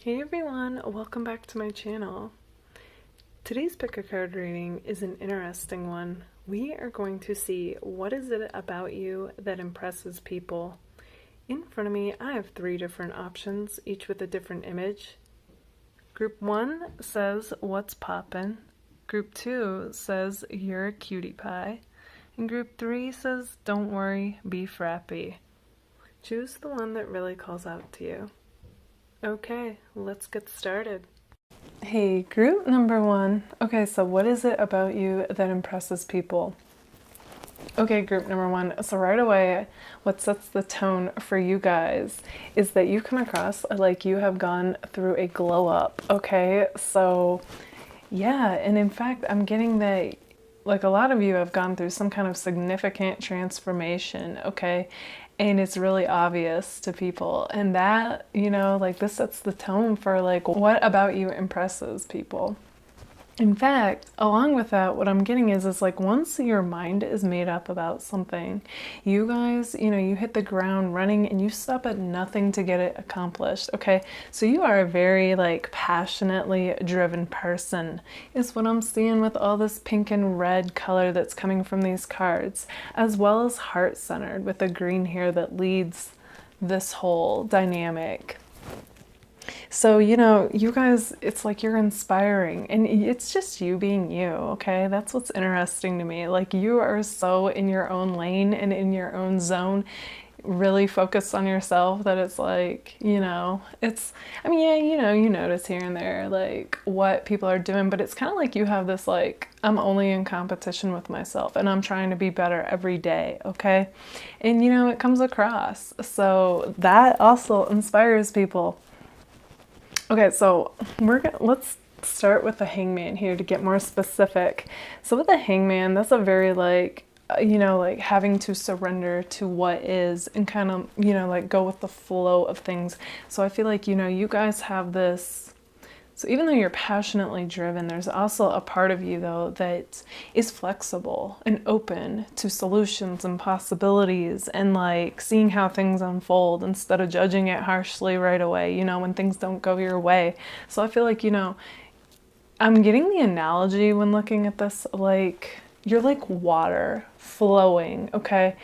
Hey everyone, welcome back to my channel. Today's pick a card reading is an interesting one. We are going to see what is it about you that impresses people. In front of me, I have 3 different options, each with a different image. Group 1 says, what's poppin'? Group 2 says, you're a cutie pie. And group 3 says, don't worry, be frappy. Choose the one that really calls out to you. Okay, let's get started. Hey, group number 1. Okay, so what is it about you that impresses people? Okay, group number 1. So right away, what sets the tone for you guys is that you come across like you have gone through a glow up. Okay, so yeah, and in fact, I'm getting that like a lot of you have gone through some kind of significant transformation, okay? And it's really obvious to people. And that, you know, like this sets the tone for like what about you impresses people. In fact, along with that, what I'm getting is like once your mind is made up about something, you guys, you know, you hit the ground running and you stop at nothing to get it accomplished, okay? So you are a very like passionately driven person is what I'm seeing with all this pink and red color that's coming from these cards, as well as heart-centered with the green here that leads this whole dynamic. So, you know, you guys, it's like you're inspiring and it's just you being you, okay? That's what's interesting to me. Like you are so in your own lane and in your own zone, really focused on yourself that it's like, you know, it's, I mean, yeah, you know, you notice here and there, like what people are doing, but it's kind of like you have this, like, I'm only in competition with myself and I'm trying to be better every day, okay? And, you know, it comes across. So that also inspires people. Okay, so let's start with the Hangman here to get more specific. So with the Hangman, that's a very like, you know, like having to surrender to what is and kind of, you know, like go with the flow of things. So I feel like, you know, you guys have this, so even though you're passionately driven, there's also a part of you though that is flexible and open to solutions and possibilities and like seeing how things unfold instead of judging it harshly right away, you know, when things don't go your way. So I feel like, you know, I'm getting the analogy when looking at this, like you're like water flowing, okay?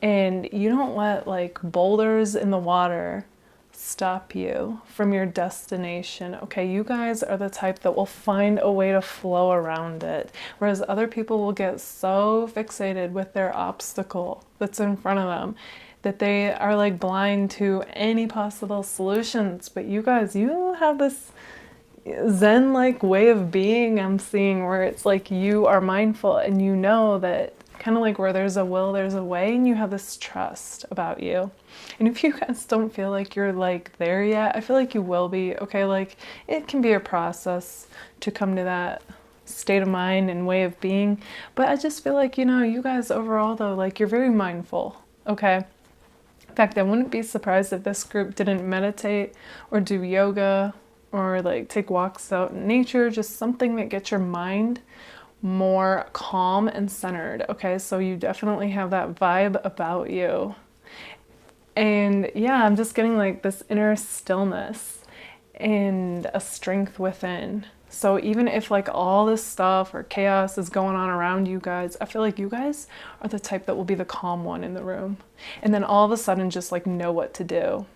And you don't let like boulders in the water stop you from your destination, okay? You guys are the type that will find a way to flow around it, whereas other people will get so fixated with their obstacle that's in front of them that they are like blind to any possible solutions. But you guys, you have this Zen-like way of being I'm seeing where it's like you are mindful and you know that kind of like where there's a will, there's a way, and you have this trust about you. And if you guys don't feel like you're like there yet, I feel like you will be, okay? Like it can be a process to come to that state of mind and way of being. But I just feel like, you know, you guys overall though, like you're very mindful, okay? In fact, I wouldn't be surprised if this group didn't meditate or do yoga or like take walks out in nature, just something that gets your mind more calm and centered, okay? So you definitely have that vibe about you. And yeah, I'm just getting like this inner stillness and a strength within. So even if like all this stuff or chaos is going on around you guys, I feel like you guys are the type that will be the calm one in the room. And then all of a sudden just like know what to do.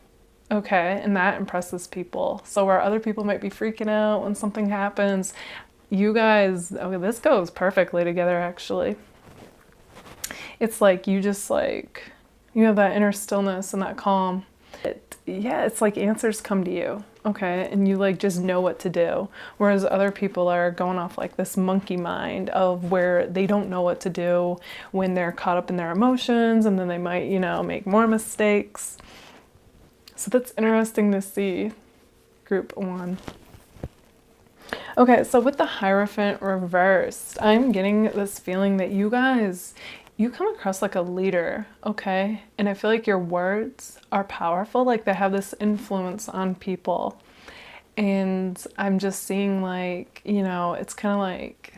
Okay, and that impresses people. So where other people might be freaking out when something happens, you guys, okay, this goes perfectly together actually. It's like you just like, you have that inner stillness and that calm. Yeah, it's like answers come to you, okay? And you like just know what to do. Whereas other people are going off like this monkey mind of where they don't know what to do when they're caught up in their emotions and then they might, you know, make more mistakes. So that's interesting to see, group 1. Okay, so with the Hierophant reversed, I'm getting this feeling that you guys, you come across like a leader, okay? And I feel like your words are powerful, like they have this influence on people. And I'm just seeing like, you know, it's kind of like,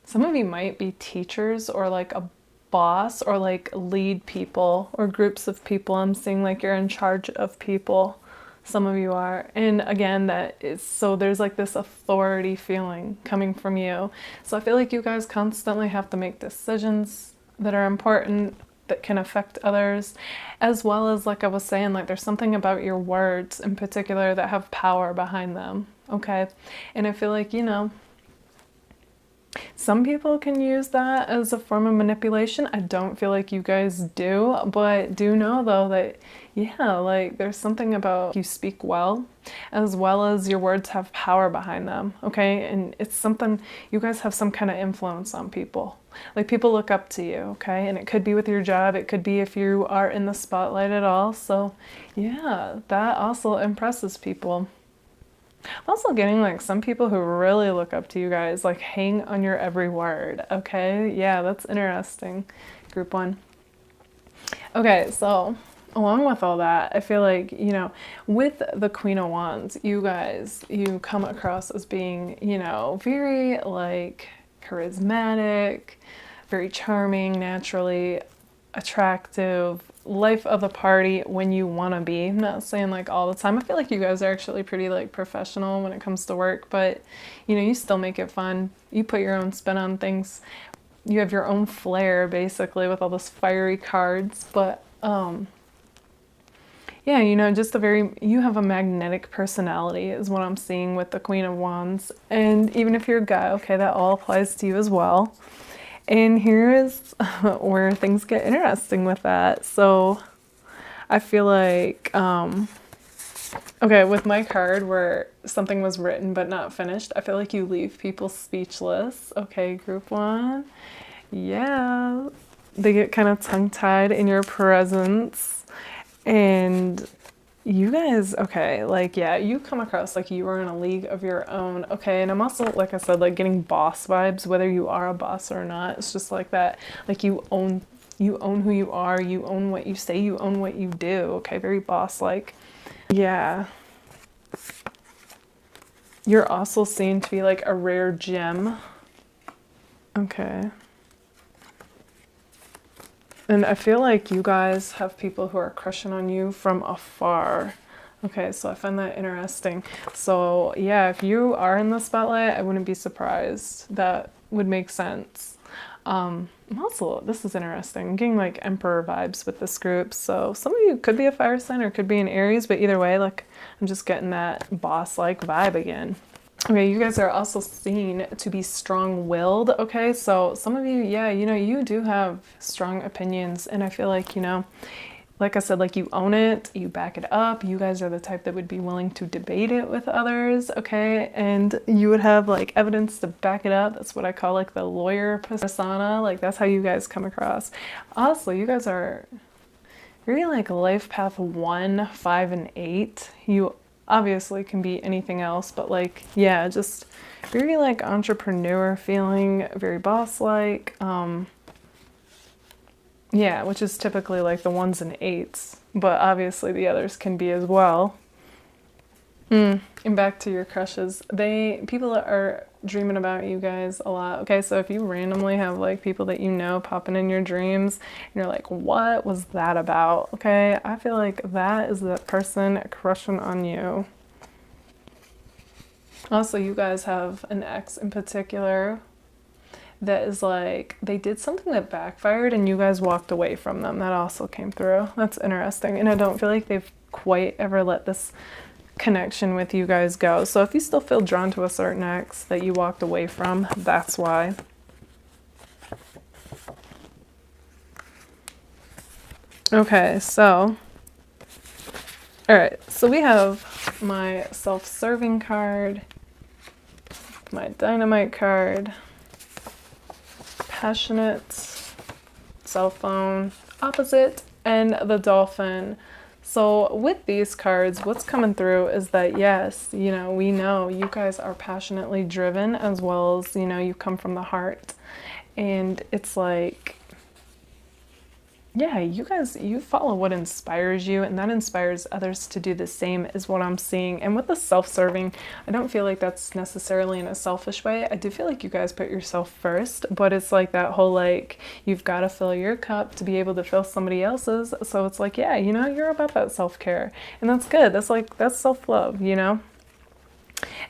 some of you might be teachers or like a boss or like lead people or groups of people. I'm seeing like you're in charge of people. Some of you are. And again, that is, so there's like this authority feeling coming from you. So I feel like you guys constantly have to make decisions that are important, that can affect others, as well as, like I was saying, like there's something about your words in particular that have power behind them. Okay. And I feel like, you know, some people can use that as a form of manipulation. I don't feel like you guys do, but do know though that, yeah, like there's something about you speak well as your words have power behind them, okay? And it's something, you guys have some kind of influence on people. Like people look up to you, okay? And it could be with your job, it could be if you are in the spotlight at all. So yeah, that also impresses people. I'm also getting like some people who really look up to you guys, like hang on your every word, okay? Yeah, that's interesting. Group 1. Okay, so along with all that, I feel like, you know, with the Queen of Wands, you guys, you come across as being, you know, very like charismatic, very charming, naturally attractive, life of the party when you want to be. I'm not saying like all the time. I feel like you guys are actually pretty like professional when it comes to work, but you know, you still make it fun. You put your own spin on things. You have your own flair basically with all those fiery cards, but yeah, you know, just you have a magnetic personality is what I'm seeing with the Queen of Wands. And even if you're a guy, okay, that all applies to you as well. And here is where things get interesting with that. So I feel like, okay, with my card where something was written but not finished, I feel like you leave people speechless. Okay, group 1. Yeah, they get kind of tongue-tied in your presence. And you guys, okay, like, yeah, you come across like you are in a league of your own, okay? And I'm also, like I said, like getting boss vibes, whether you are a boss or not. It's just like that, like you own who you are, you own what you say, you own what you do, okay? Very boss-like. Yeah. You're also seen to be like a rare gem. Okay. And I feel like you guys have people who are crushing on you from afar. Okay, so I find that interesting. So yeah, if you are in the spotlight, I wouldn't be surprised. That would make sense. Also, this is interesting. I'm getting like Emperor vibes with this group. So some of you could be a fire sign or could be an Aries, but either way, like I'm just getting that boss-like vibe again. Okay, you guys are also seen to be strong-willed, okay? So some of you, yeah, you know, you do have strong opinions, and I feel like, you know, like I said, like you own it, you back it up. You guys are the type that would be willing to debate it with others, okay? And you would have like evidence to back it up. That's what I call like the lawyer persona. Like that's how you guys come across. Also, you guys are very like life path 1, 5, and 8. You obviously can be anything else, but like, yeah, just very like entrepreneur feeling, very boss-like. Yeah, which is typically like the 1s and 8s, but obviously the others can be as well. And back to your crushes. People are dreaming about you guys a lot. Okay, so if you randomly have like people that you know popping in your dreams, and you're like, what was that about? Okay, I feel like that is the person crushing on you. Also, you guys have an ex in particular that is like, they did something that backfired and you guys walked away from them. That also came through. That's interesting. And I don't feel like they've quite ever let this connection with you guys go. So if you still feel drawn to a certain ex that you walked away from, that's why. Okay, so, all right, so we have my self-serving card, my dynamite card, passionate, cell phone, opposite, and the dolphin. So with these cards, what's coming through is that, yes, you know, we know you guys are passionately driven, as well as, you know, you come from the heart. And it's like, yeah, you guys, you follow what inspires you, and that inspires others to do the same, is what I'm seeing. And with the self-serving, I don't feel like that's necessarily in a selfish way. I do feel like you guys put yourself first, but it's like that whole, like, you've got to fill your cup to be able to fill somebody else's. So it's like, yeah, you know, you're about that self-care, and that's good. That's like, that's self-love, you know?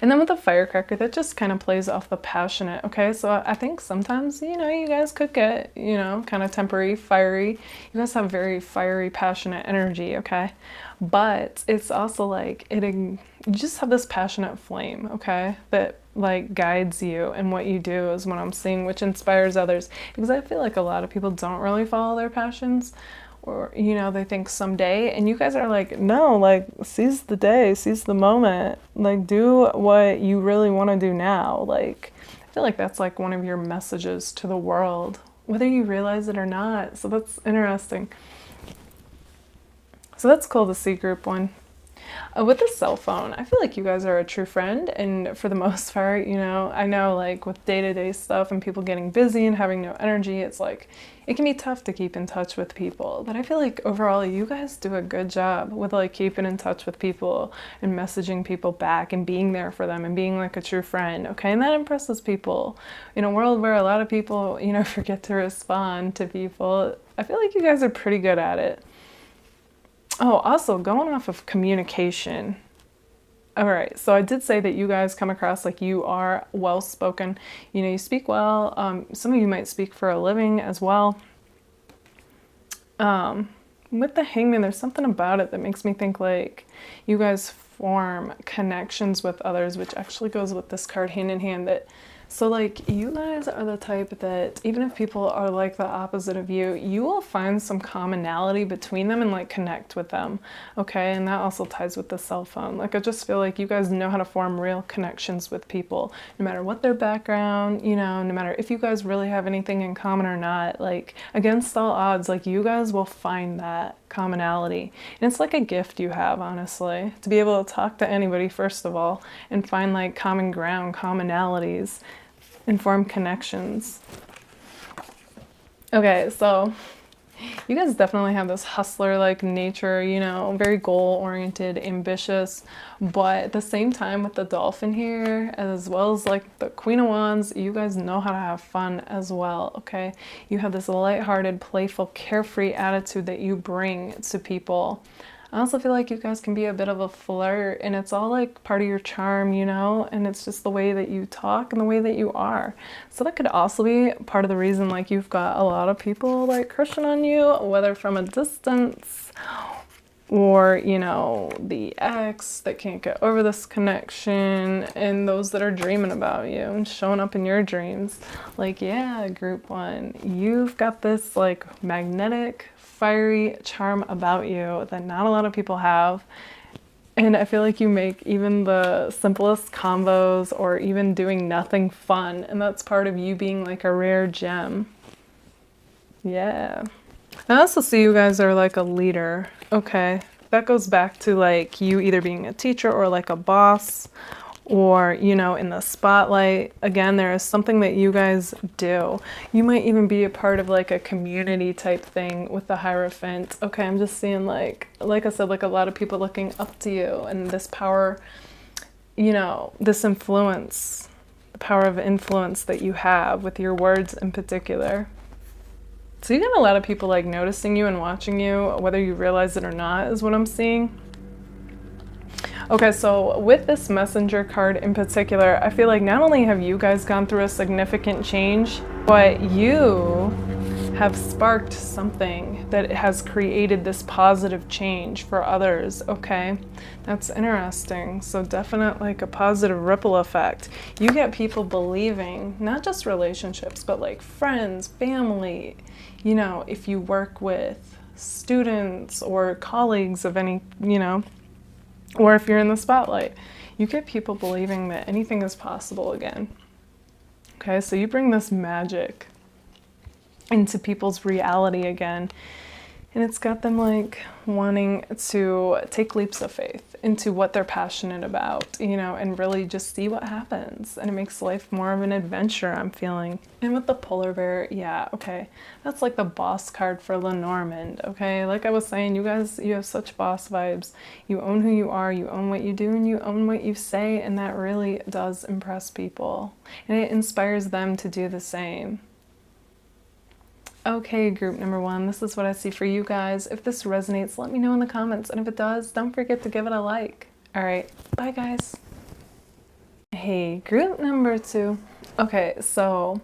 And then with the firecracker, that just kind of plays off the passionate, okay? So I think sometimes, you know, you guys could get, you know, kind of temporary, fiery. You guys have very fiery, passionate energy, okay? But it's also like, you just have this passionate flame, okay? That like guides you in what you do, is what I'm seeing, which inspires others. Because I feel like a lot of people don't really follow their passions, or, you know, they think someday, and you guys are like, no, like, seize the day, seize the moment, like, do what you really want to do now. Like, I feel like that's like one of your messages to the world, whether you realize it or not. So that's interesting. So that's cool to see, group one. With the cell phone, I feel like you guys are a true friend, and for the most part, you know, I know like with day-to-day stuff and people getting busy and having no energy, it's like, it can be tough to keep in touch with people, but I feel like overall you guys do a good job with like keeping in touch with people and messaging people back and being there for them and being like a true friend, okay? And that impresses people. In a world where a lot of people, you know, forget to respond to people, I feel like you guys are pretty good at it. Oh, also going off of communication. All right, so I did say that you guys come across like you are well-spoken. You know, you speak well. Some of you might speak for a living as well. With the Hangman, there's something about it that makes me think like you guys form connections with others, which actually goes with this card hand in hand. That so like you guys are the type that even if people are like the opposite of you, you will find some commonality between them and like connect with them, okay? And that also ties with the cell phone. Like I just feel like you guys know how to form real connections with people, no matter what their background, you know, no matter if you guys really have anything in common or not. Like against all odds, like you guys will find that commonality. And it's like a gift you have, honestly, to be able to talk to anybody first of all and find like common ground, commonalities, and form connections. Okay, so you guys definitely have this hustler-like nature, you know, very goal-oriented, ambitious, but at the same time with the dolphin here, as well as like the Queen of Wands, you guys know how to have fun as well, okay? You have this lighthearted, playful, carefree attitude that you bring to people. I also feel like you guys can be a bit of a flirt, and it's all like part of your charm, you know, and it's just the way that you talk and the way that you are. So that could also be part of the reason like you've got a lot of people like crushing on you, whether from a distance or, you know, the ex that can't get over this connection, and those that are dreaming about you and showing up in your dreams. Like, yeah, group one, you've got this like magnetic, fiery charm about you that not a lot of people have. And I feel like you make even the simplest combos or even doing nothing fun, and that's part of you being like a rare gem. Yeah. I also see you guys are like a leader. Okay, that goes back to like you either being a teacher or like a boss, or, you know, in the spotlight. Again, there is something that you guys do. You might even be a part of like a community type thing with the Hierophant. Okay, I'm just seeing like I said, like a lot of people looking up to you, and this power, you know, this influence, the power of influence that you have with your words in particular. So you got a lot of people like noticing you and watching you, whether you realize it or not, is what I'm seeing. Okay, so with this Messenger card in particular, I feel like not only have you guys gone through a significant change, but you have sparked something that has created this positive change for others, okay? That's interesting. So definite like a positive ripple effect. You get people believing, not just relationships, but like friends, family, you know, if you work with students or colleagues of any, you know, or if you're in the spotlight, you get people believing that anything is possible again. Okay, so you bring this magic into people's reality again. And it's got them like wanting to take leaps of faith into what they're passionate about, you know, and really just see what happens. And it makes life more of an adventure, I'm feeling. And with the polar bear, yeah, okay. That's like the boss card for Lenormand, okay? Like I was saying, you guys, you have such boss vibes. You own who you are, you own what you do, and you own what you say, and that really does impress people. And it inspires them to do the same. Okay, group number 1, this is what I see for you guys. If this resonates, let me know in the comments. And if it does, don't forget to give it a like. All right, bye guys. Hey, group number 2. Okay, so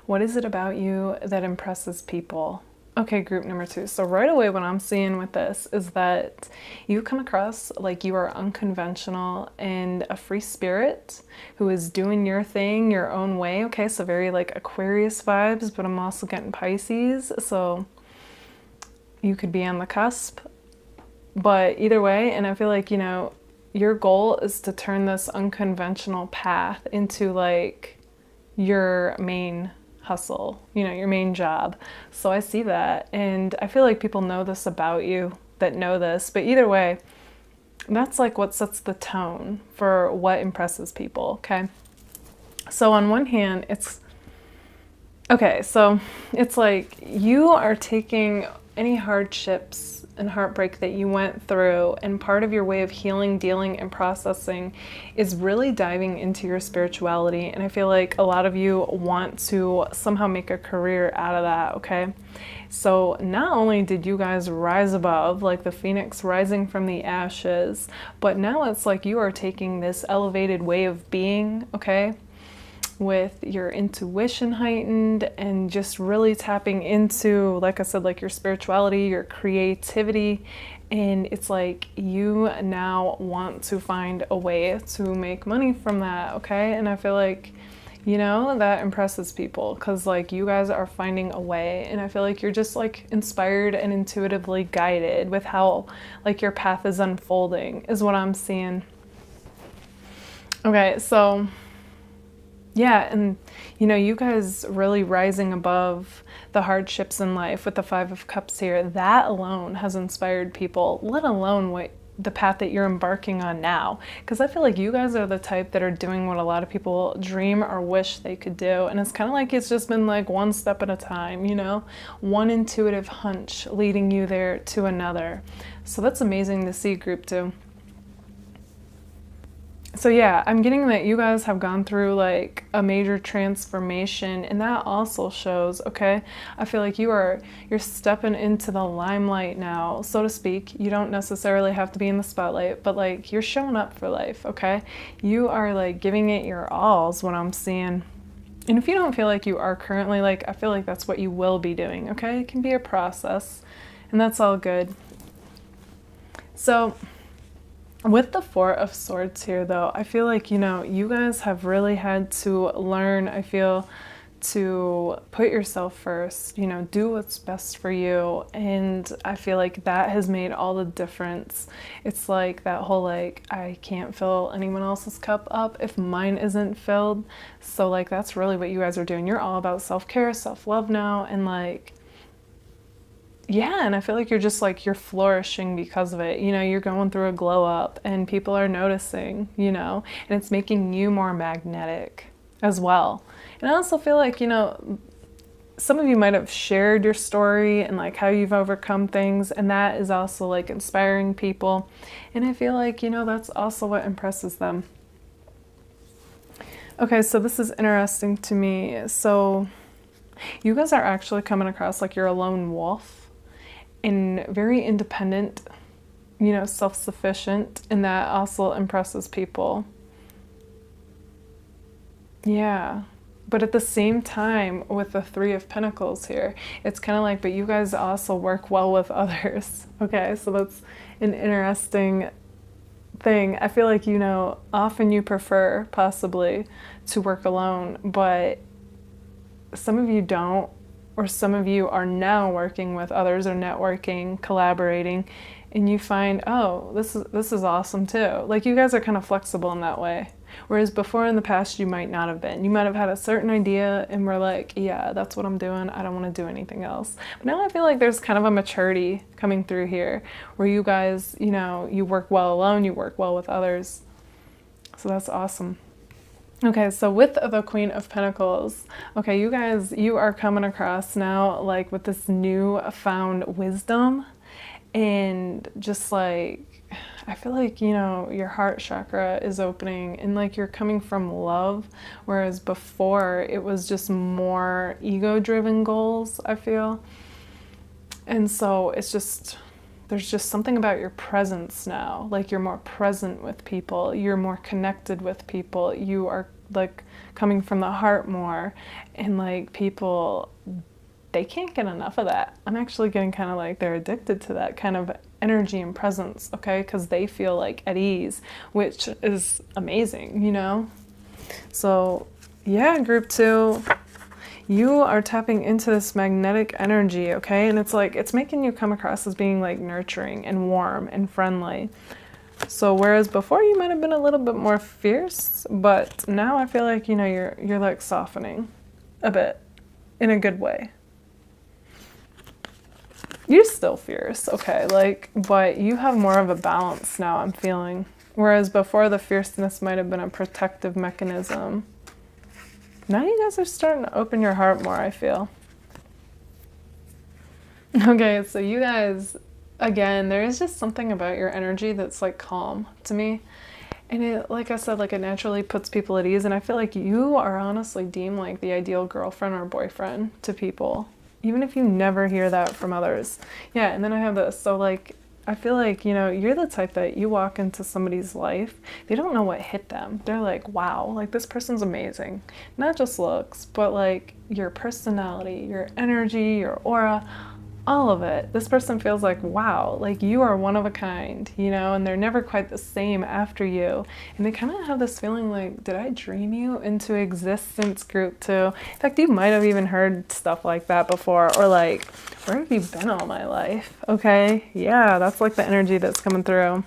what is it about you that impresses people? Okay, group number 2. So right away what I'm seeing with this is that you come across like you are unconventional and a free spirit who is doing your thing your own way. Okay, so very like Aquarius vibes, but I'm also getting Pisces. So you could be on the cusp, but either way, and I feel like, you know, your goal is to turn this unconventional path into like your main hustle, you know, your main job. So I see that, and I feel like people know this about you that know this, but either way, that's like what sets the tone for what impresses people, okay? So on one hand, it's okay, so it's like you are taking any hardships and heartbreak that you went through, and part of your way of healing, dealing, and processing is really diving into your spirituality. And I feel like a lot of you want to somehow make a career out of that, okay? So not only did you guys rise above, like the phoenix rising from the ashes, but now it's like you are taking this elevated way of being, okay, with your intuition heightened and just really tapping into, like I said, like your spirituality, your creativity. And it's like you now want to find a way to make money from that, okay? And I feel like, you know, that impresses people because like you guys are finding a way, and I feel like you're just like inspired and intuitively guided with how like your path is unfolding is what I'm seeing. Okay, so yeah, and you know, you guys really rising above the hardships in life with the 5 of Cups here, that alone has inspired people, let alone what the path that you're embarking on now. Because I feel like you guys are the type that are doing what a lot of people dream or wish they could do. And it's kind of like it's just been like one step at a time, you know, one intuitive hunch leading you there to another. So that's amazing to see, group 2. So yeah, I'm getting that you guys have gone through like a major transformation, and that also shows, okay? I feel like you're stepping into the limelight now, so to speak. You don't necessarily have to be in the spotlight, but like you're showing up for life, okay? You are like giving it your all is what I'm seeing. And if you don't feel like you are currently, like, I feel like that's what you will be doing, okay? It can be a process, and that's all good. So with the 4 of Swords here, though, I feel like, you know, you guys have really had to learn, I feel, to put yourself first, you know, do what's best for you. And I feel like that has made all the difference. It's like that whole, like, I can't fill anyone else's cup up if mine isn't filled. So, like, that's really what you guys are doing. You're all about self-care, self-love now, and, like, yeah, and I feel like you're just like, you're flourishing because of it. You know, you're going through a glow up and people are noticing, you know, and it's making you more magnetic as well. And I also feel like, you know, some of you might have shared your story and like how you've overcome things, and that is also like inspiring people. And I feel like, you know, that's also what impresses them. Okay, so this is interesting to me. So you guys are actually coming across like you're a lone wolf, and very independent, you know, self-sufficient, and that also impresses people. Yeah, but at the same time, with the 3 of Pentacles here, it's kind of like, but you guys also work well with others. Okay, so that's an interesting thing. I feel like, you know, often you prefer possibly to work alone, but some of you don't. Or some of you are now working with others or networking, collaborating, and you find, oh, this is awesome too. Like you guys are kind of flexible in that way. Whereas before in the past, you might not have been. You might have had a certain idea and were like, yeah, that's what I'm doing. I don't want to do anything else. But now I feel like there's kind of a maturity coming through here where you guys, you know, you work well alone, you work well with others. So that's awesome. Okay, so with the Queen of Pentacles, okay, you guys, you are coming across now like with this new found wisdom, and just like, I feel like, you know, your heart chakra is opening and like you're coming from love, whereas before it was just more ego-driven goals, I feel. And so it's just, there's just something about your presence now. Like you're more present with people, you're more connected with people, you are like coming from the heart more, and like people, they can't get enough of that. I'm actually getting kind of like they're addicted to that kind of energy and presence, okay? Because they feel like at ease, which is amazing, you know? So yeah, group 2, you are tapping into this magnetic energy, okay? And it's like, it's making you come across as being like nurturing and warm and friendly. So whereas before you might have been a little bit more fierce, but now I feel like, you know, you're like softening a bit in a good way. You're still fierce, okay, like, but you have more of a balance now, I'm feeling. Whereas before the fierceness might have been a protective mechanism. Now you guys are starting to open your heart more, I feel. Okay, so you guys, again, there is just something about your energy that's like calm to me. And it, like I said, like it naturally puts people at ease. And I feel like you are honestly deemed like the ideal girlfriend or boyfriend to people, even if you never hear that from others. Yeah, and then I have this, so like, I feel like, you know, you're the type that you walk into somebody's life, they don't know what hit them. They're like, wow, like this person's amazing. Not just looks, but like your personality, your energy, your aura, all of it. This person feels like, wow, like you are one of a kind, you know, and they're never quite the same after you. And they kind of have this feeling like, did I dream you into existence, group 2? In fact, you might have even heard stuff like that before, or like, where have you been all my life? Okay, yeah, that's like the energy that's coming through.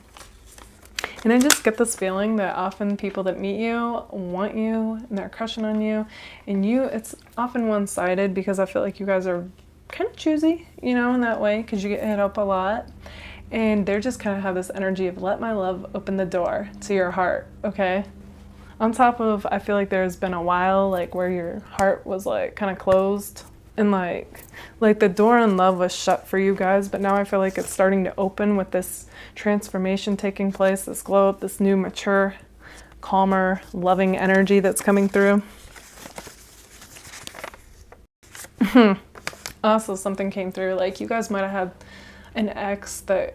And I just get this feeling that often people that meet you want you and they're crushing on you, and you, it's often one-sided because I feel like you guys are kind of choosy, you know, in that way, because you get hit up a lot, and they're just kind of have this energy of let my love open the door to your heart, okay? On top of, I feel like there's been a while like where your heart was like kind of closed, and like the door in love was shut for you guys, but now I feel like it's starting to open with this transformation taking place, this glow up, this new mature, calmer, loving energy that's coming through. Also, something came through, like you guys might have had an ex that,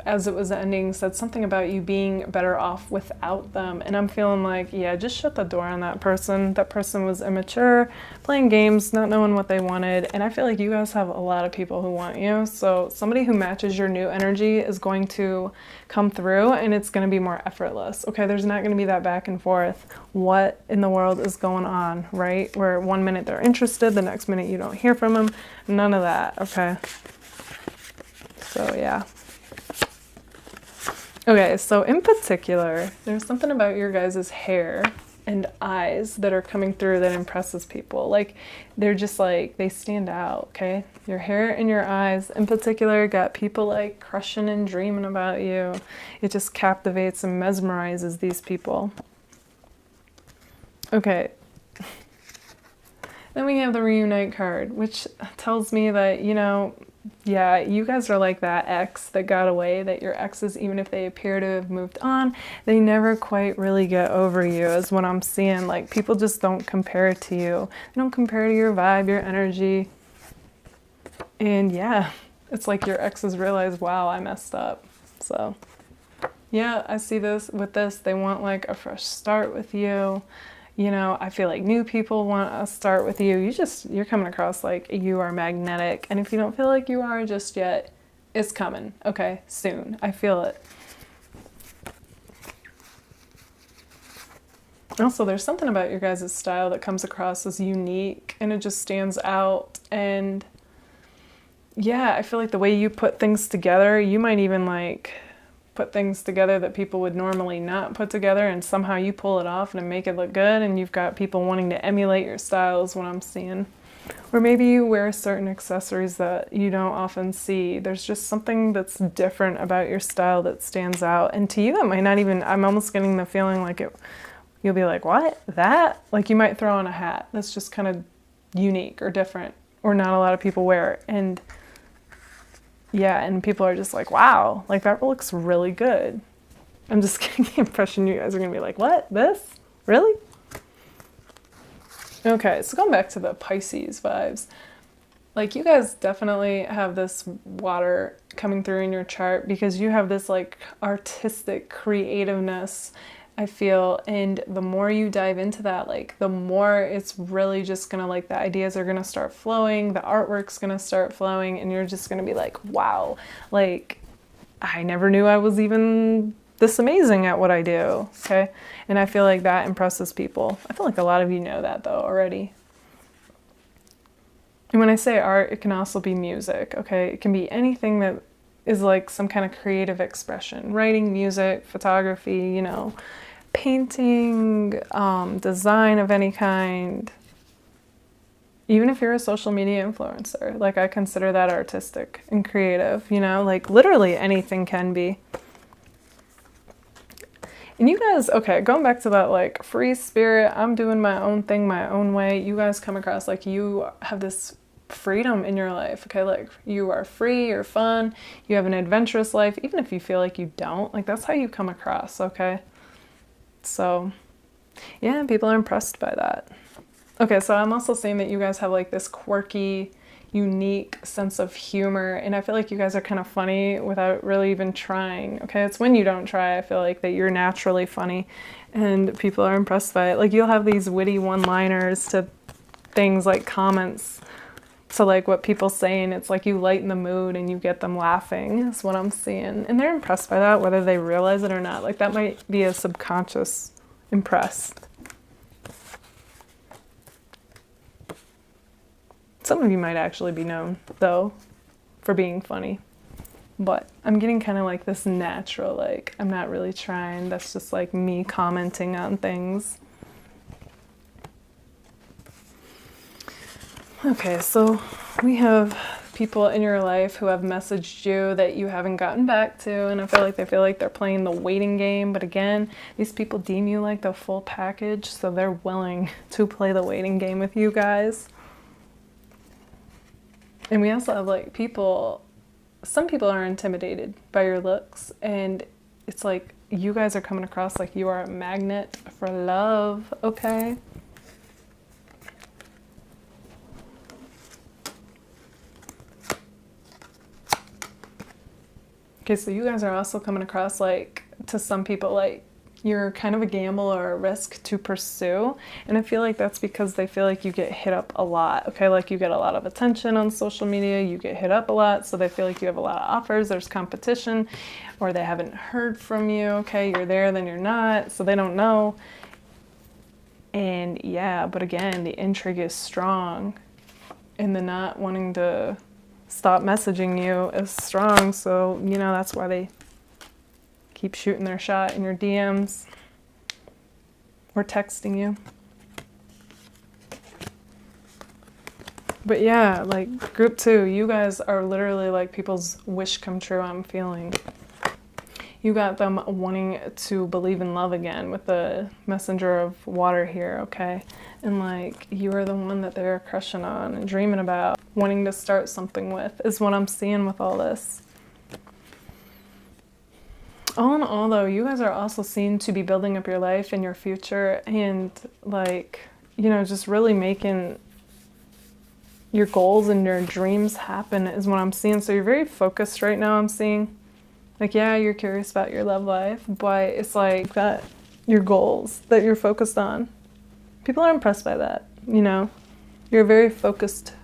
as it was ending, said something about you being better off without them. And I'm feeling like, yeah, just shut the door on that person. That person was immature, playing games, not knowing what they wanted. And I feel like you guys have a lot of people who want you. So somebody who matches your new energy is going to come through, and it's going to be more effortless. Okay, there's not going to be that back and forth. What in the world is going on, right? Where one minute they're interested, the next minute you don't hear from them. None of that, okay? So yeah. Okay, so in particular, there's something about your guys' hair and eyes that are coming through that impresses people. Like, they're just like, they stand out, okay? Your hair and your eyes in particular got people like crushing and dreaming about you. It just captivates and mesmerizes these people. Okay. Then we have the reunite card, which tells me that, you know, yeah, you guys are like that ex that got away, that your exes, even if they appear to have moved on, they never quite really get over you, is what I'm seeing. Like, people just don't compare to you. They don't compare to your vibe, your energy. And yeah, it's like your exes realize, wow, I messed up. So yeah, I see this with this. They want like a fresh start with you. You know, I feel like new people want to start with you. You're coming across like you are magnetic. And if you don't feel like you are just yet, it's coming, okay? Soon. I feel it. Also, there's something about your guys' style that comes across as unique, and it just stands out. And yeah, I feel like the way you put things together, you might even like put things together that people would normally not put together, and somehow you pull it off and make it look good, and you've got people wanting to emulate your style is what I'm seeing. Or maybe you wear certain accessories that you don't often see. There's just something that's different about your style that stands out. And to you, it might not even, I'm almost getting the feeling like you'll be like, what? That? Like you might throw on a hat that's just kind of unique or different, or not a lot of people wear. And yeah, and people are just like, wow, like that looks really good. I'm just getting the impression you guys are going to be like, what? This? Really? Okay, so going back to the Pisces vibes, like you guys definitely have this water coming through in your chart because you have this like artistic creativeness, I feel, and the more you dive into that, like the more it's really just gonna, like, the ideas are gonna start flowing, the artwork's gonna start flowing, and you're just gonna be like, wow, like I never knew I was even this amazing at what I do, okay? And I feel like that impresses people. I feel like a lot of you know that though already. And when I say art, it can also be music, okay? It can be anything that is like some kind of creative expression. Writing, music, photography, you know, painting, design of any kind. Even if you're a social media influencer, like I consider that artistic and creative, you know, like literally anything can be. And you guys, okay, going back to that like free spirit, I'm doing my own thing my own way, you guys come across like you have this freedom in your life, okay? Like you are free, you're fun, you have an adventurous life, even if you feel like you don't, like that's how you come across, okay? So yeah, people are impressed by that. Okay, so I'm also saying that you guys have like this quirky, unique sense of humor, and I feel like you guys are kind of funny without really even trying, okay? It's when you don't try, I feel like, that you're naturally funny and people are impressed by it. Like you'll have these witty one-liners to things like comments to like what people say, and it's like you lighten the mood and you get them laughing is what I'm seeing, and they're impressed by that whether they realize it or not. Like that might be a subconscious impressed. Some of you might actually be known, though, for being funny. But I'm getting kind of like this natural, like, I'm not really trying. That's just like me commenting on things. Okay, so we have people in your life who have messaged you that you haven't gotten back to, and I feel like they feel like they're playing the waiting game. But again, these people deem you like the full package, so they're willing to play the waiting game with you guys. And we also have like people, some people are intimidated by your looks, and it's like you guys are coming across like you are a magnet for love, okay? Okay, so you guys are also coming across like, to some people, like you're kind of a gamble or a risk to pursue, and I feel like that's because they feel like you get hit up a lot, okay? Like you get a lot of attention on social media, you get hit up a lot, so they feel like you have a lot of offers, there's competition, or they haven't heard from you, okay? You're there, then you're not, so they don't know. And yeah, but again, the intrigue is strong, and the not wanting to stop messaging you is strong, so you know, that's why they keep shooting their shot in your DMs or texting you. But yeah, like group 2, you guys are literally like people's wish come true, I'm feeling. You got them wanting to believe in love again with the messenger of water here, okay? And like you are the one that they're crushing on and dreaming about, wanting to start something with, is what I'm seeing with all this. All in all, though, you guys are also seen to be building up your life and your future, and like, you know, just really making your goals and your dreams happen is what I'm seeing. So you're very focused right now, I'm seeing. Like, yeah, you're curious about your love life, but it's like that, your goals that you're focused on. People are impressed by that, you know? You're a very focused,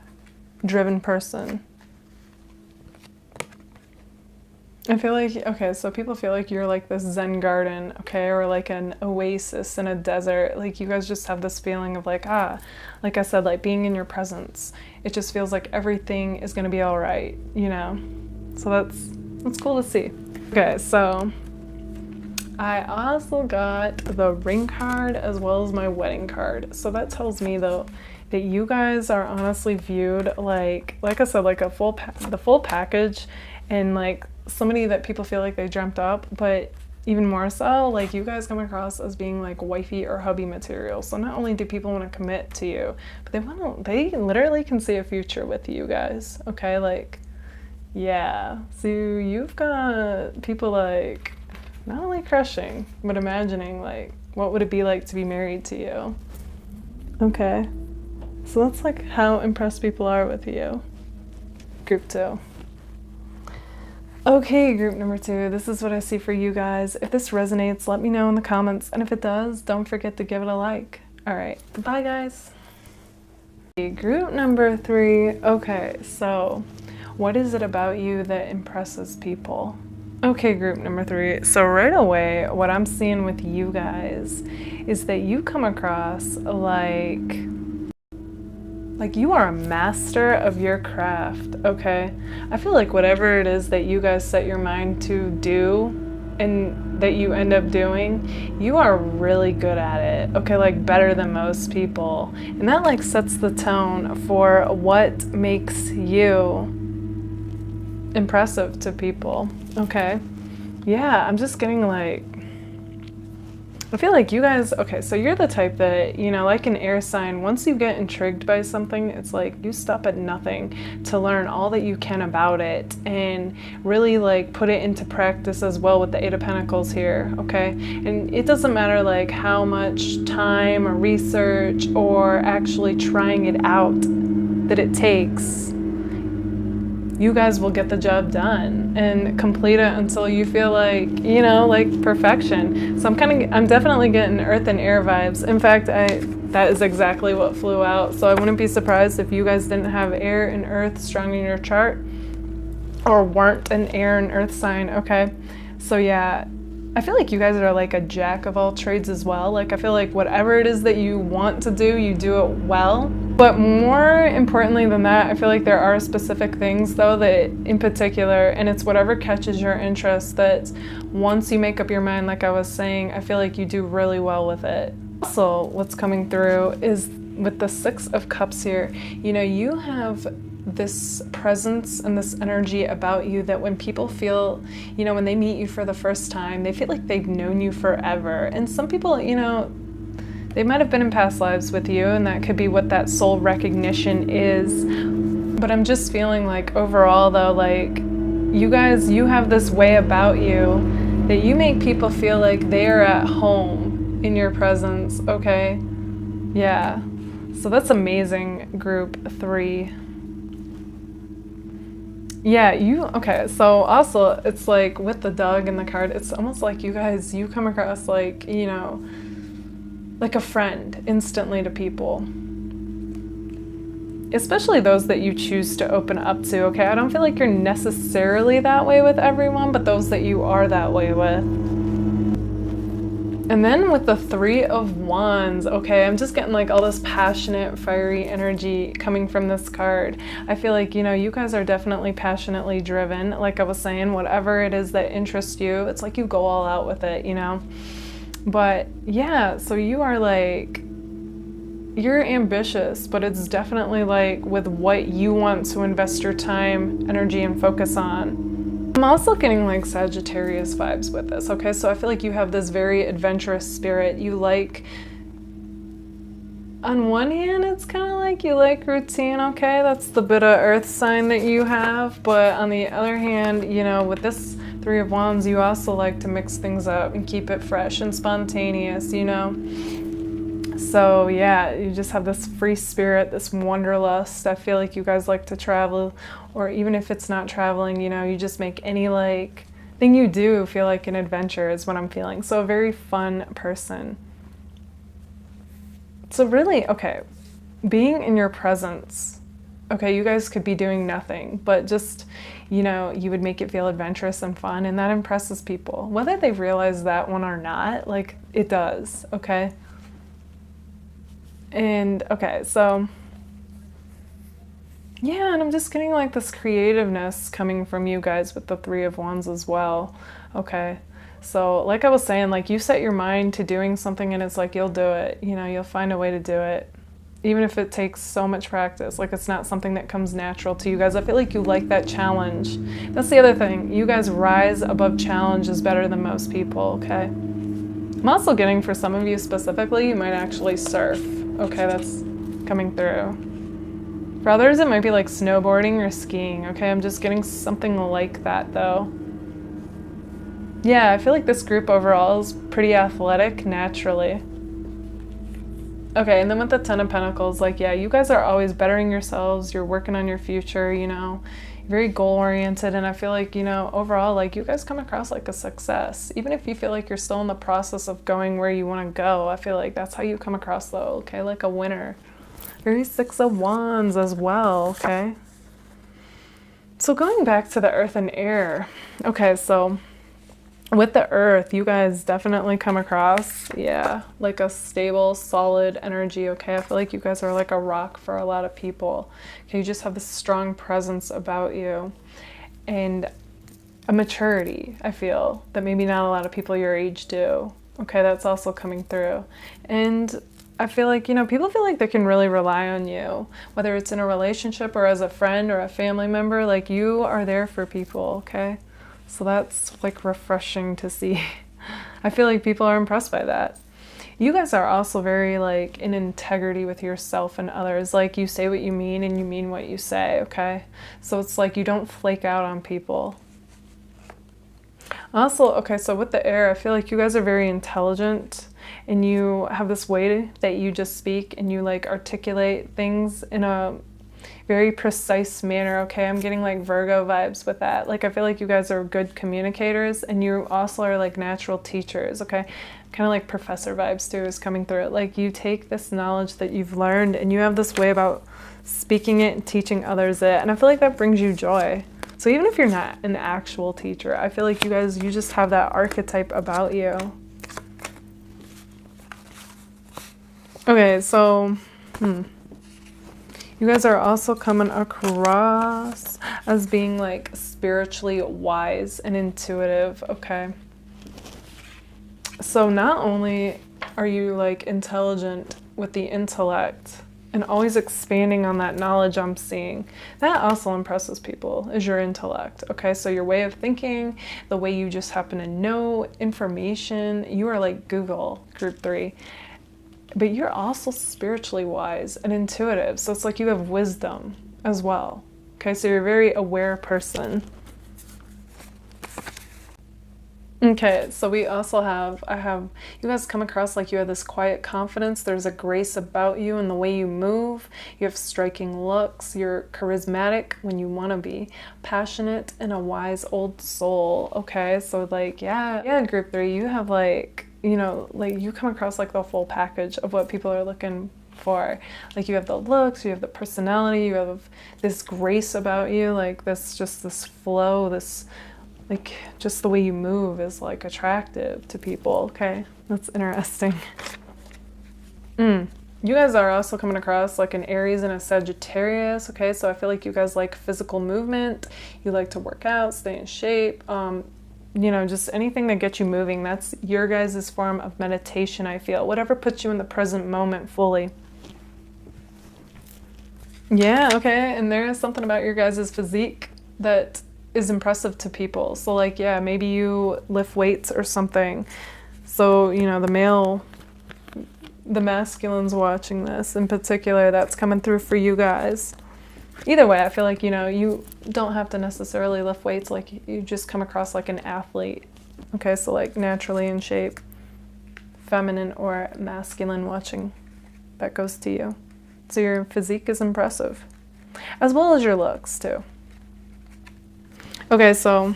driven person. I feel like, okay, so people feel like you're like this Zen garden, okay, or like an oasis in a desert. Like you guys just have this feeling of like, like I said, like being in your presence. It just feels like everything is gonna be all right, you know? So that's cool to see. Okay, so I also got the ring card as well as my wedding card. So that tells me though that you guys are honestly viewed like I said, like the full package, and like somebody that people feel like they dreamt up, but even more so, like you guys come across as being like wifey or hubby material. So not only do people want to commit to you, but they literally can see a future with you guys. Okay, like, yeah. So you've got people like not only crushing, but imagining like what would it be like to be married to you. Okay. So that's like how impressed people are with you. Group 2. Okay, group number 2, this is what I see for you guys. If this resonates, let me know in the comments. And if it does, don't forget to give it a like. All right, bye guys. Group number 3, okay, so what is it about you that impresses people? Okay, group number 3, so right away, what I'm seeing with you guys is that you come across like you are a master of your craft, okay? I feel like whatever it is that you guys set your mind to do and that you end up doing, you are really good at it, okay? Like better than most people. And that like sets the tone for what makes you impressive to people, okay? Yeah, I'm just getting like, I feel like you guys, okay, so you're the type that, you know, like an air sign, once you get intrigued by something, it's like you stop at nothing to learn all that you can about it and really like put it into practice as well with the 8 of Pentacles here, okay? And it doesn't matter like how much time or research or actually trying it out that it takes. You guys will get the job done and complete it until you feel like, you know, like perfection. So I'm definitely getting earth and air vibes. In fact, that is exactly what flew out. So I wouldn't be surprised if you guys didn't have air and earth strong in your chart or weren't an air and earth sign, okay? So yeah, I feel like you guys are like a jack of all trades as well. Like I feel like whatever it is that you want to do, you do it well. But more importantly than that, I feel like there are specific things though that in particular, and it's whatever catches your interest, that once you make up your mind, like I was saying, I feel like you do really well with it. Also, what's coming through is with the 6 of Cups here, you know, you have this presence and this energy about you that when people feel, you know, when they meet you for the first time, they feel like they've known you forever. And some people, you know, they might have been in past lives with you, and that could be what that soul recognition is. But I'm just feeling like overall though, like you guys, you have this way about you that you make people feel like they're at home in your presence, okay? Yeah, so that's amazing, group 3. Yeah, okay, so also it's like with the dog in the card, it's almost like you guys, you come across like, you know, like a friend instantly to people. Especially those that you choose to open up to, okay? I don't feel like you're necessarily that way with everyone, but those that you are that way with. And then with the 3 of Wands, okay, I'm just getting like all this passionate, fiery energy coming from this card. I feel like, you know, you guys are definitely passionately driven. Like I was saying, whatever it is that interests you, it's like you go all out with it, you know? But yeah, so you are like, you're ambitious, but it's definitely like with what you want to invest your time, energy, and focus on. I'm also getting like Sagittarius vibes with this, okay? So I feel like you have this very adventurous spirit. You like, on one hand, it's kind of like you like routine, okay? That's the bit of earth sign that you have. But on the other hand, you know, with this 3 of Wands, you also like to mix things up and keep it fresh and spontaneous, you know? So yeah, you just have this free spirit, this wanderlust. I feel like you guys like to travel, or even if it's not traveling, you know, you just make any like thing you do feel like an adventure is what I'm feeling. So a very fun person. So really, okay, being in your presence, okay, you guys could be doing nothing, but just, you know, you would make it feel adventurous and fun, and that impresses people. Whether they realize that one or not, like, it does, okay? And, okay, so, yeah, and I'm just getting, like, this creativeness coming from you guys with the 3 of Wands as well, okay? So like I was saying, like you set your mind to doing something and it's like you'll do it, you know, you'll find a way to do it. Even if it takes so much practice, like it's not something that comes natural to you guys. I feel like you like that challenge. That's the other thing. You guys rise above challenges better than most people, okay? I'm also getting, for some of you specifically, you might actually surf. Okay, that's coming through. For others, it might be like snowboarding or skiing, okay? I'm just getting something like that though. Yeah, I feel like this group overall is pretty athletic naturally. Okay, and then with the Ten of Pentacles, like, yeah, you guys are always bettering yourselves. You're working on your future, you know, you're very goal-oriented. And I feel like, you know, overall, like, you guys come across like a success. Even if you feel like you're still in the process of going where you want to go, I feel like that's how you come across, though, okay? Like a winner. Very Six of Wands as well, okay? So going back to the Earth and Air. Okay, so with the Earth, you guys definitely come across, yeah, like a stable, solid energy, okay? I feel like you guys are like a rock for a lot of people. Okay, you just have this strong presence about you and a maturity, I feel, that maybe not a lot of people your age do. Okay, that's also coming through. And I feel like, you know, people feel like they can really rely on you, whether it's in a relationship or as a friend or a family member, like you are there for people, okay? So that's like refreshing to see. I feel like people are impressed by that. You guys are also very like in integrity with yourself and others. Like you say what you mean and you mean what you say, okay? So it's like you don't flake out on people. Also, okay, so with the Air, I feel like you guys are very intelligent and you have this way that you just speak and you like articulate things in a very precise manner, okay? I'm getting like Virgo vibes with that. Like I feel like you guys are good communicators and you also are like natural teachers, okay? Kind of like professor vibes too is coming through it. Like you take this knowledge that you've learned and you have this way about speaking it and teaching others it. And I feel like that brings you joy. So even if you're not an actual teacher, I feel like you guys, you just have that archetype about you. Okay, so, you guys are also coming across as being like spiritually wise and intuitive, okay? So not only are you like intelligent with the intellect and always expanding on that knowledge I'm seeing, that also impresses people, is your intellect, okay? So your way of thinking, the way you just happen to know information, you are like Google, group 3. But you're also spiritually wise and intuitive. So it's like you have wisdom as well. Okay, so you're a very aware person. Okay, so we also have, you guys come across like you have this quiet confidence. There's a grace about you and the way you move. You have striking looks. You're charismatic when you want to be. Passionate and a wise old soul. Okay, so like, yeah, group 3, you have like, you know, like you come across like the full package of what people are looking for. Like you have the looks, you have the personality, you have this grace about you, like this, just this flow, this, like just the way you move is like attractive to people, okay? That's interesting. You guys are also coming across like an Aries and a Sagittarius, okay? So I feel like you guys like physical movement, you like to work out, stay in shape, you know, just anything that gets you moving. That's your guys' form of meditation, I feel. Whatever puts you in the present moment fully. Yeah, okay, and there is something about your guys' physique that is impressive to people. So like, yeah, maybe you lift weights or something. So, you know, the masculine's watching this in particular, that's coming through for you guys. Either way, I feel like, you know, you don't have to necessarily lift weights, like you just come across like an athlete. Okay, so like naturally in shape, feminine or masculine watching, that goes to you. So your physique is impressive, as well as your looks too. Okay, so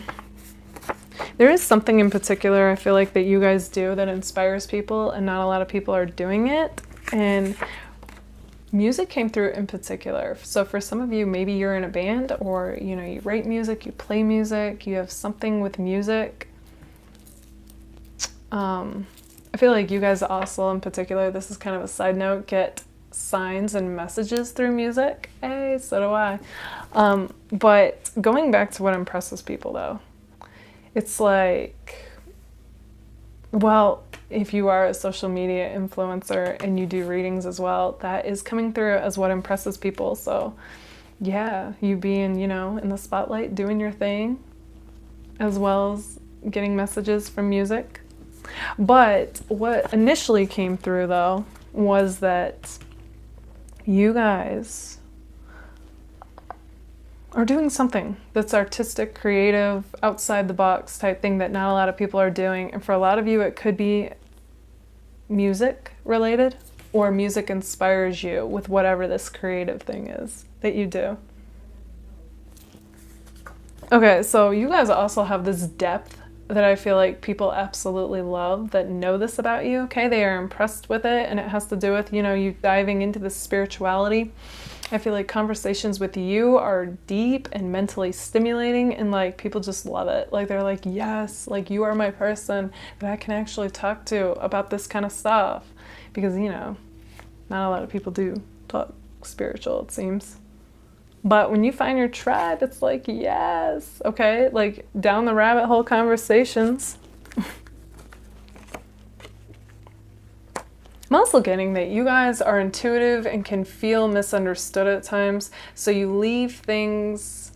there is something in particular I feel like that you guys do that inspires people and not a lot of people are doing it. And music came through in particular. So for some of you, maybe you're in a band or, you know, you write music, you play music, you have something with music. I feel like you guys also in particular, this is kind of a side note, get signs and messages through music. Hey, so do I. But going back to what impresses people though, it's like well, if you are a social media influencer and you do readings as well, that is coming through as what impresses people. So yeah, you being, you know, in the spotlight, doing your thing, as well as getting messages from music. But what initially came through, though, was that you guys are doing something that's artistic, creative, outside the box type thing that not a lot of people are doing. And for a lot of you, it could be music related, or music inspires you with whatever this creative thing is that you do. Okay, so you guys also have this depth that I feel like people absolutely love, that know this about you, okay? They are impressed with it, and it has to do with, you know, you diving into the spirituality. I feel like conversations with you are deep and mentally stimulating, and like people just love it. Like they're like, yes, like you are my person that I can actually talk to about this kind of stuff. Because, you know, not a lot of people do talk spiritual, it seems. But when you find your tribe, it's like, yes, okay, like down the rabbit hole conversations. I'm also getting that you guys are intuitive and can feel misunderstood at times, so you leave things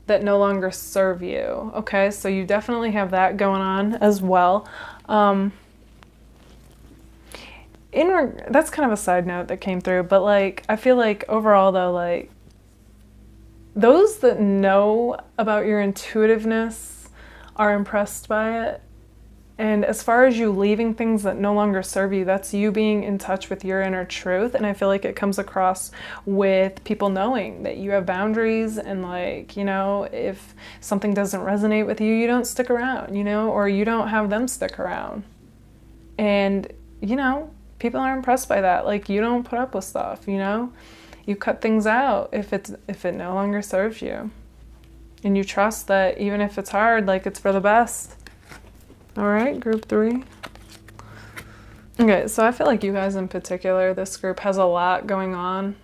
that no longer serve you, okay? So you definitely have that going on as well. That's kind of a side note that came through, but like, I feel like overall though, like, those that know about your intuitiveness are impressed by it. And as far as you leaving things that no longer serve you, that's you being in touch with your inner truth. And I feel like it comes across with people knowing that you have boundaries, and like, you know, if something doesn't resonate with you, you don't stick around, you know, or you don't have them stick around. And, you know, people are impressed by that. Like, you don't put up with stuff, you know? You cut things out if it no longer serves you. And you trust that even if it's hard, like it's for the best. All right, group 3. Okay, so I feel like you guys in particular, this group has a lot going on.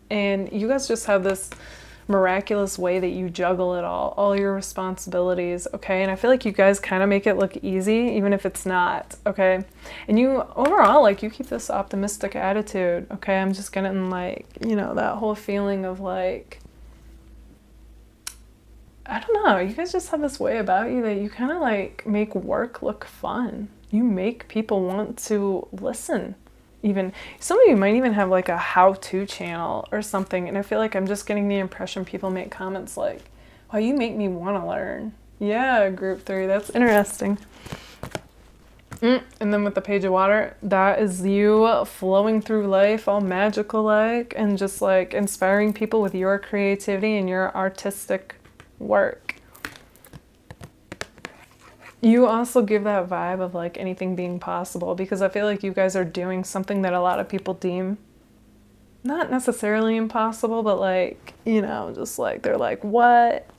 And you guys just have this miraculous way that you juggle it all your responsibilities, okay? And I feel like you guys kind of make it look easy, even if it's not, okay? And you, overall, like, you keep this optimistic attitude, okay? I'm just getting, like, you know, that whole feeling of, like, I don't know, you guys just have this way about you that you kind of, like, make work look fun. You make people want to listen. Even some of you might even have like a how-to channel or something, and I feel like I'm just getting the impression people make comments like, wow, you make me want to learn. Yeah, group 3, that's interesting. And then with the Page of Water, that is you flowing through life all magical like, and just like inspiring people with your creativity and your artistic work. You also give that vibe of like anything being possible, because I feel like you guys are doing something that a lot of people deem not necessarily impossible, but like, you know, just like they're like, what?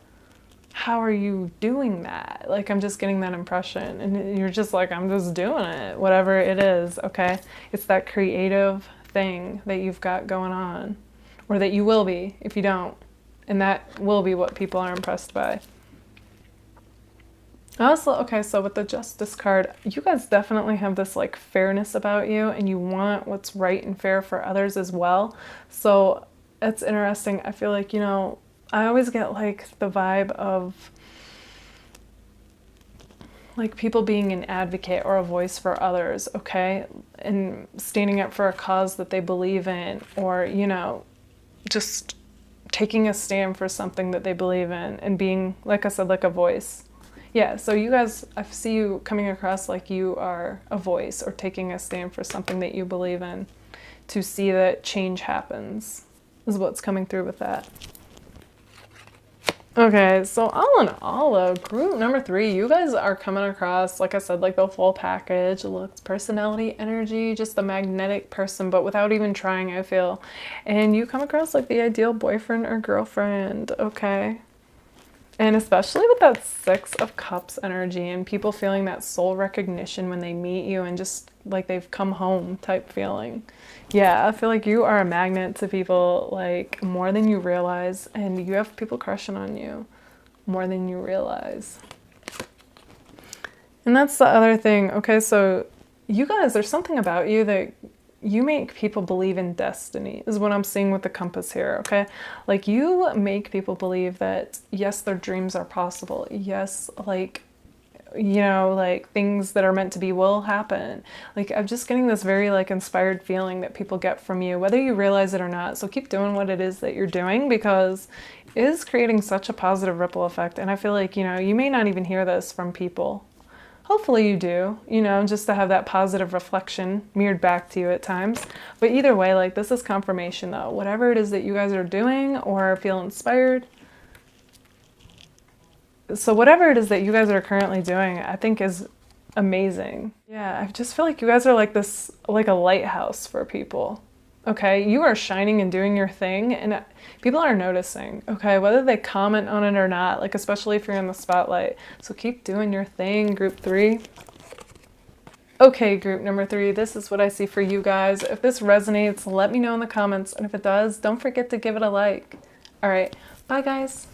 How are you doing that? Like, I'm just getting that impression, and you're just like, I'm just doing it, whatever it is, okay? It's that creative thing that you've got going on, or that you will be if you don't, and that will be what people are impressed by. Also, okay, so with the Justice card, you guys definitely have this like fairness about you, and you want what's right and fair for others as well. So it's interesting. I feel like, you know, I always get like the vibe of like people being an advocate or a voice for others, okay? And standing up for a cause that they believe in, or, you know, just taking a stand for something that they believe in, and being, like I said, like a voice. Yeah, so you guys, I see you coming across like you are a voice or taking a stand for something that you believe in, to see that change happens, is what's coming through with that. Okay, so all in all though, group number 3, you guys are coming across, like I said, like the full package. Looks, personality, energy, just the magnetic person, but without even trying, I feel. And you come across like the ideal boyfriend or girlfriend, okay? And especially with that 6 of Cups energy, and people feeling that soul recognition when they meet you, and just like they've come home type feeling. Yeah, I feel like you are a magnet to people like more than you realize, and you have people crushing on you more than you realize. And that's the other thing. Okay, so you guys, there's something about you that you make people believe in destiny, is what I'm seeing with the compass here, okay? Like, you make people believe that, yes, their dreams are possible. Yes, like, you know, like, things that are meant to be will happen. Like, I'm just getting this very, like, inspired feeling that people get from you, whether you realize it or not. So keep doing what it is that you're doing, because it is creating such a positive ripple effect. And I feel like, you know, you may not even hear this from people. Hopefully you do, you know, just to have that positive reflection mirrored back to you at times. But either way, like, this is confirmation though. Whatever it is that you guys are doing or feel inspired. So whatever it is that you guys are currently doing, I think is amazing. Yeah, I just feel like you guys are like this, like a lighthouse for people. Okay, you are shining and doing your thing, and people are noticing, okay, whether they comment on it or not, like, especially if you're in the spotlight. So keep doing your thing, group 3. Okay, group number 3, this is what I see for you guys. If this resonates, let me know in the comments, and if it does, don't forget to give it a like. All right, bye guys.